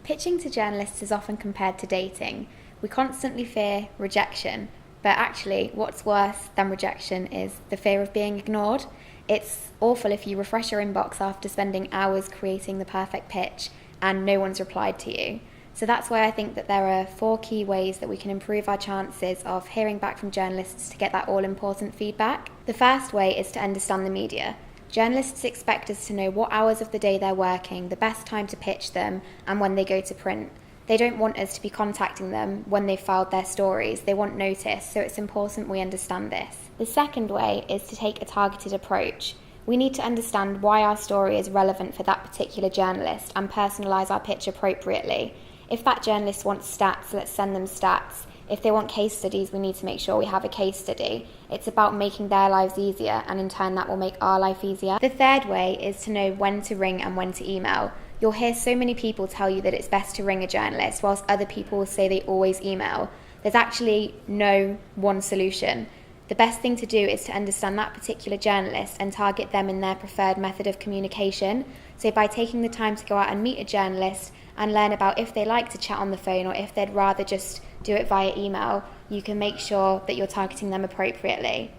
Pitching to journalists is often compared to dating. We constantly fear rejection, but actually, what's worse than rejection is the fear of being ignored. It's awful if you refresh your inbox after spending hours creating the perfect pitch and no one's replied to you. So that's why I think that there are 4 key ways that we can improve our chances of hearing back from journalists to get that all-important feedback. The first way is to understand the media. Journalists expect us to know what hours of the day they're working, the best time to pitch them, and when they go to print. They don't want us to be contacting them when they've filed their stories. They want notice, so it's important we understand this. The second way is to take a targeted approach. We need to understand why our story is relevant for that particular journalist and personalise our pitch appropriately. If that journalist wants stats, let's send them stats. If they want case studies, we need to make sure we have a case study. It's about making their lives easier, and in turn that will make our life easier. The third way is to know when to ring and when to email. You'll hear so many people tell you that it's best to ring a journalist, whilst other people will say they always email. There's actually no one solution. The best thing to do is to understand that particular journalist and target them in their preferred method of communication. So by taking the time to go out and meet a journalist and learn about if they like to chat on the phone or if they'd rather just do it via email, you can make sure that you're targeting them appropriately.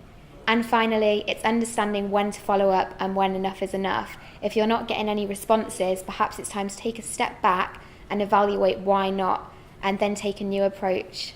And finally, it's understanding when to follow up and when enough is enough. If you're not getting any responses, perhaps it's time to take a step back and evaluate why not, and then take a new approach.